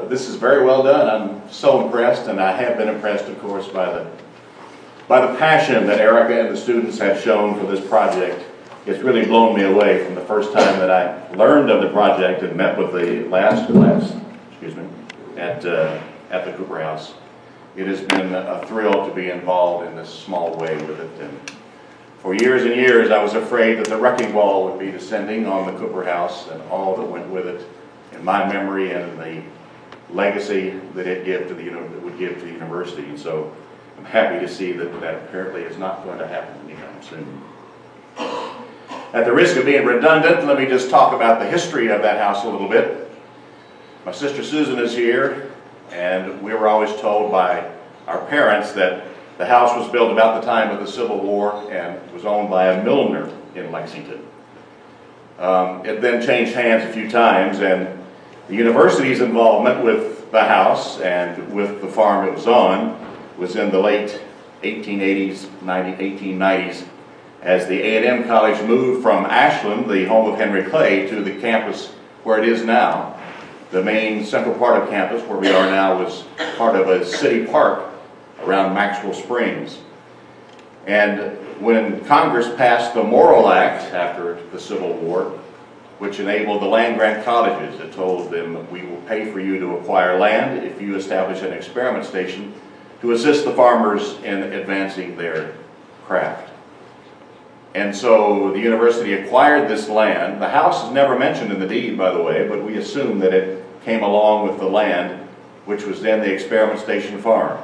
This is very well done. I'm so impressed, and I have been impressed, of course, by the passion that Erica and the students have shown for this project. It's really blown me away from the first time that I learned of the project and met with the last class, at the Cooper House. It has been a thrill to be involved in this small way with it. And for years and years, I was afraid that the wrecking ball would be descending on the Cooper House and all that went with it, in my memory and in the legacy that it would give to the university. And so I'm happy to see that that apparently is not going to happen anytime soon. At the risk of being redundant, let me just talk about the history of that house a little bit. My sister Susan is here, and we were always told by our parents that the house was built about the time of the Civil War and was owned by a milliner in Lexington. It then changed hands a few times, and the university's involvement with the house and with the farm it was on was in the late 1880s, 1890s, as the A&M College moved from Ashland, the home of Henry Clay, to the campus where it is now. The main central part of campus, where we are now, was part of a city park around Maxwell Springs. And when Congress passed the Morrill Act after the Civil War, which enabled the land-grant colleges, it told them, we will pay for you to acquire land if you establish an experiment station to assist the farmers in advancing their craft. And so the university acquired this land. The house is never mentioned in the deed, by the way, but we assume that it came along with the land, which was then the experiment station farm.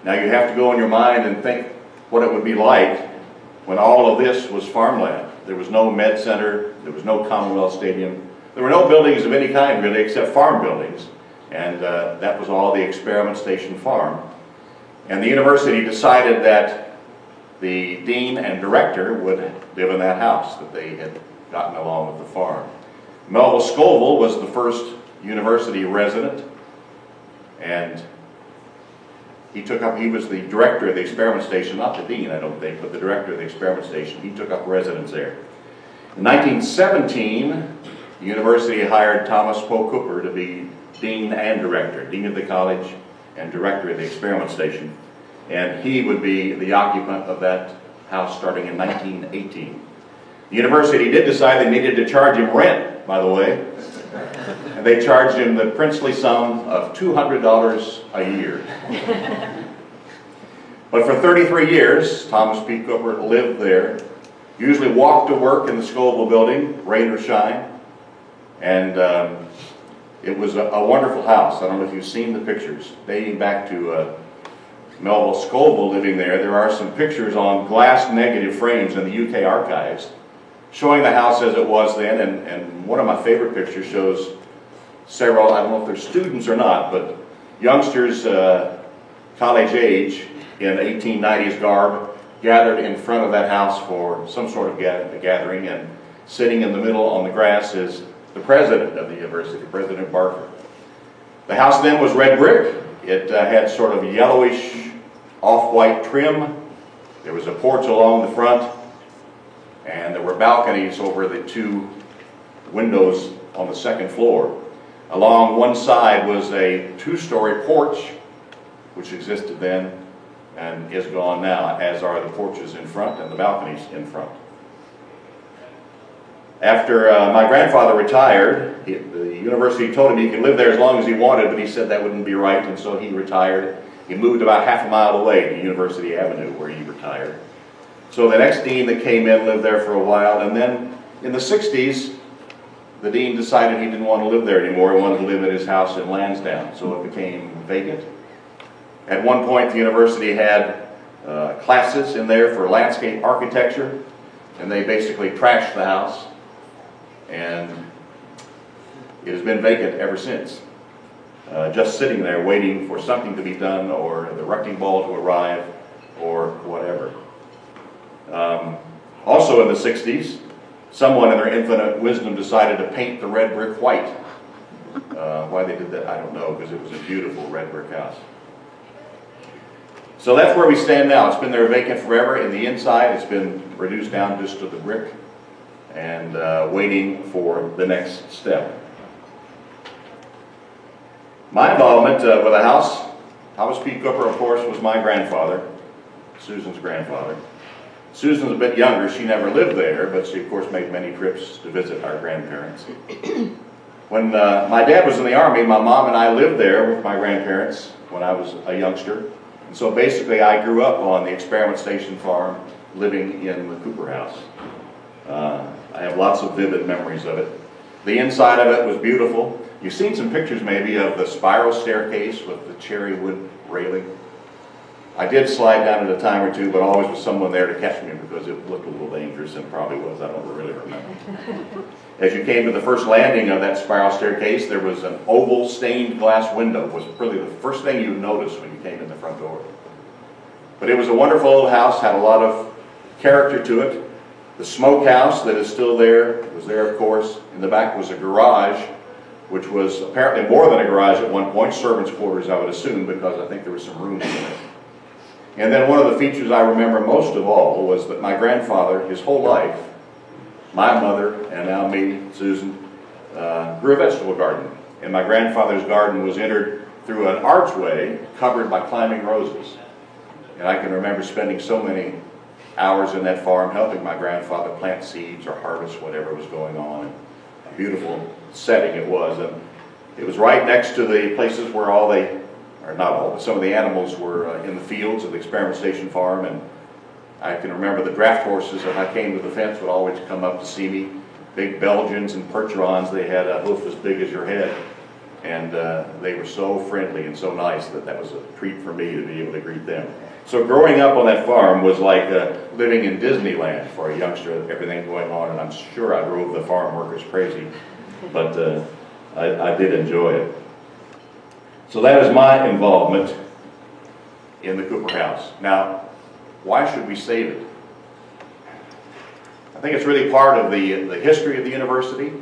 Now you have to go in your mind and think what it would be like when all of this was farmland. There was no med center, there was no Commonwealth Stadium, there were no buildings of any kind really except farm buildings, and that was all the experiment station farm. And the university decided that the dean and director would live in that house that they had gotten along with the farm. Melville Scoville was the first university resident, and he was the director of the experiment station, not the dean, I don't think, but the director of the experiment station. He took up residence there. In 1917, the university hired Thomas Poe Cooper to be dean and director, dean of the college and director of the experiment station. And he would be the occupant of that house starting in 1918. The university did decide they needed to charge him rent, by the way, and they charged him the princely sum of $200 a year. But for 33 years, Thomas P. Cooper lived there, usually walked to work in the Scoville building, rain or shine, and it was a wonderful house. I don't know if you've seen the pictures dating back to Melville Scoville living there. There are some pictures on glass negative frames in the UK archives showing the house as it was then, and one of my favorite pictures shows several, I don't know if they're students or not, but youngsters college age in 1890s garb gathered in front of that house for some sort of gathering, and sitting in the middle on the grass is the president of the university, President Barker. The house then was red brick. It had sort of yellowish off-white trim. There was a porch along the front, and there were balconies over the two windows on the second floor. Along one side was a two-story porch, which existed then and is gone now, as are the porches in front and the balconies in front. After my grandfather retired, the university told him he could live there as long as he wanted, but he said that wouldn't be right, and so he retired. He moved about half a mile away to University Avenue, where he retired. So the next dean that came in lived there for a while, and then in the 60s, the dean decided he didn't want to live there anymore. He wanted to live at his house in Lansdowne, so it became vacant. At one point, the university had classes in there for landscape architecture, and they basically trashed the house, and it has been vacant ever since. Just sitting there waiting for something to be done, or the wrecking ball to arrive, or whatever. Also in the 60s, someone in their infinite wisdom decided to paint the red brick white. Why they did that, I don't know, because it was a beautiful red brick house. So that's where we stand now. It's been there vacant forever. In the inside, it's been reduced down just to the brick and waiting for the next step. My involvement with the house, Thomas P. Cooper, of course, was my grandfather, Susan's grandfather. Susan's a bit younger. She never lived there, but she, of course, made many trips to visit our grandparents. When my dad was in the Army, my mom and I lived there with my grandparents when I was a youngster. And so basically, I grew up on the Experiment Station farm, living in the Cooper house. I have lots of vivid memories of it. The inside of it was beautiful. You've seen some pictures maybe of the spiral staircase with the cherry wood railing. I did slide down it a time or two, but always with someone there to catch me because it looked a little dangerous, and probably was. I don't really remember. As you came to the first landing of that spiral staircase, there was an oval stained glass window. It was really the first thing you noticed when you came in the front door. But it was a wonderful old house, had a lot of character to it. The smokehouse that is still there was there, of course. In the back was a garage, which was apparently more than a garage at one point, servants' quarters, I would assume, because I think there was some rooms in it. And then one of the features I remember most of all was that my grandfather, his whole life, my mother, and now me, Susan, grew a vegetable garden. And my grandfather's garden was entered through an archway covered by climbing roses. And I can remember spending so many hours in that farm helping my grandfather plant seeds or harvest whatever was going on. A beautiful setting it was. And it was right next to the places where all they, or not all, but some of the animals were in the fields of the Experiment Station farm. And I can remember the draft horses, if I came to the fence, would always come up to see me. Big Belgians and Percherons, they had a hoof as big as your head. And they were so friendly and so nice that that was a treat for me to be able to greet them. So growing up on that farm was like living in Disneyland for a youngster, everything going on, and I'm sure I drove the farm workers crazy, but I did enjoy it. So that is my involvement in the Cooper house. Now, why should we save it? I think it's really part of the history of the university.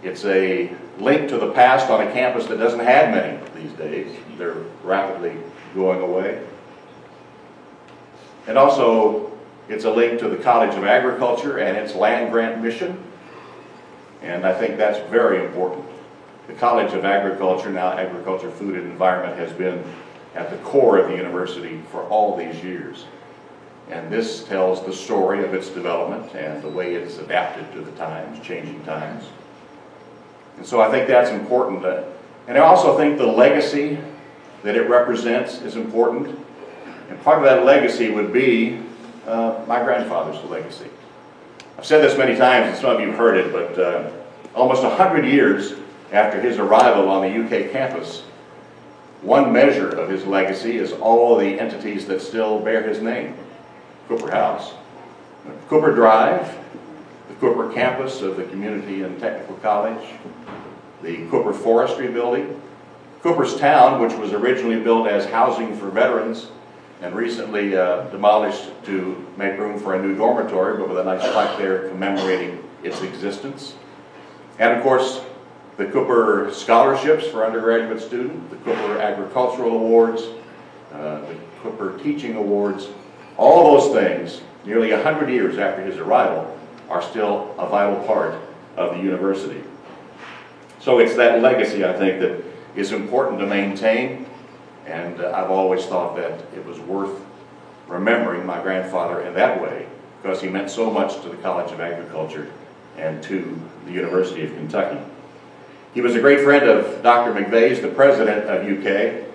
It's a link to the past on a campus that doesn't have many these days. They're rapidly going away. And also, it's a link to the College of Agriculture and its land grant mission. And I think that's very important. The College of Agriculture, now Agriculture, Food, and Environment, has been at the core of the university for all these years. And this tells the story of its development and the way it's adapted to the times, changing times. And so I think that's important. And I also think the legacy that it represents is important. And part of that legacy would be my grandfather's legacy. I've said this many times, and some of you have heard it, but almost 100 years after his arrival on the UK campus, one measure of his legacy is all the entities that still bear his name. Cooper House, Cooper Drive, the Cooper campus of the Community and Technical College, the Cooper Forestry Building, Cooperstown, which was originally built as housing for veterans and recently demolished to make room for a new dormitory, but with a nice plaque there commemorating its existence. And of course, the Cooper Scholarships for undergraduate students, the Cooper Agricultural Awards, the Cooper Teaching Awards, all those things, nearly 100 years after his arrival, are still a vital part of the university. So it's that legacy, I think, that is important to maintain, and I've always thought that it was worth remembering my grandfather in that way, because he meant so much to the College of Agriculture and to the University of Kentucky. He was a great friend of Dr. McVeigh's, the president of UK,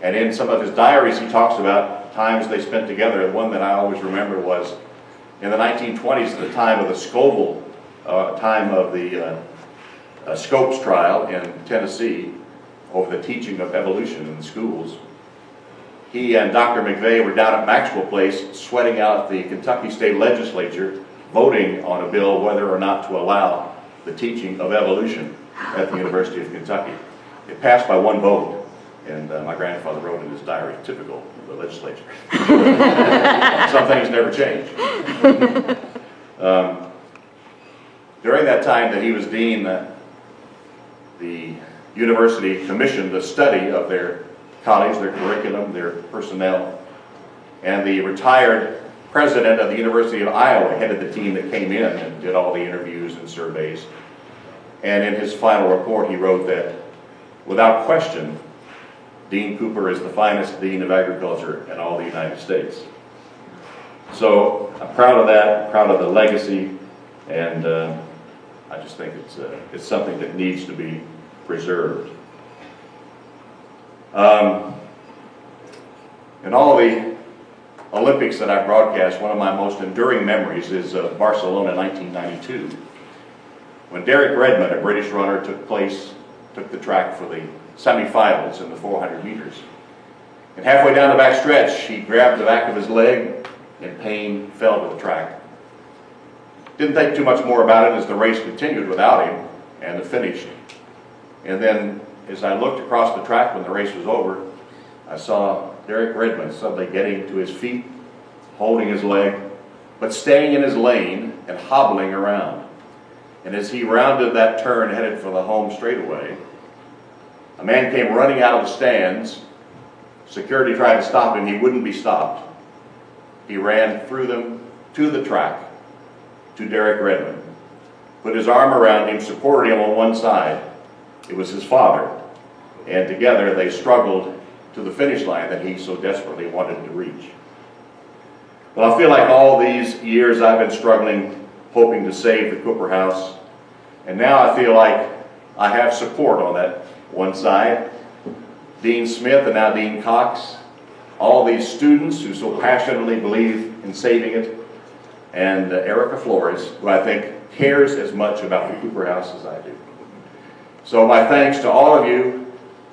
and in some of his diaries he talks about times they spent together. The one that I always remember was in the 1920s, at the time of the Scoville, time of the Scopes trial in Tennessee over the teaching of evolution in the schools. He and Dr. McVeigh were down at Maxwell Place sweating out the Kentucky State Legislature, voting on a bill whether or not to allow the teaching of evolution at the University of Kentucky. It passed by one vote, and my grandfather wrote in his diary, typical of the legislature. Some things never change. During that time that he was dean, the university commissioned a study of their college, their curriculum, their personnel, and the retired president of the University of Iowa headed the team that came in and did all the interviews and surveys. And in his final report he wrote that, without question, Dean Cooper is the finest Dean of Agriculture in all the United States. So I'm proud of that, proud of the legacy, and I just think it's something that needs to be preserved. In all the Olympics that I broadcast, one of my most enduring memories is Barcelona 1992, when Derek Redmond, a British runner, took the track for the semifinals in the 400 meters. And halfway down the back stretch, he grabbed the back of his leg, in pain, fell to the track. Didn't think too much more about it as the race continued without him and the finish. And then, as I looked across the track when the race was over, I saw Derek Redmond suddenly getting to his feet, holding his leg, but staying in his lane and hobbling around. And as he rounded that turn headed for the home straightaway, a man came running out of the stands. Security tried to stop him. He wouldn't be stopped. He ran through them to the track, to Derek Redmond, put his arm around him, supported him on one side. It was his father. And together they struggled to the finish line that he so desperately wanted to reach. Well, I feel like all these years I've been struggling, hoping to save the Cooper House. And now I feel like I have support on that one side. Dean Smith and now Dean Cox, all these students who so passionately believe in saving it, and Erica Flores, who I think cares as much about the Cooper House as I do. So my thanks to all of you.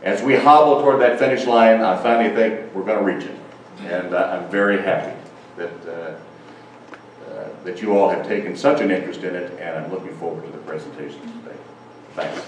As we hobble toward that finish line, I finally think we're going to reach it. And I'm very happy that you all have taken such an interest in it, and I'm looking forward to the presentation today. Thanks.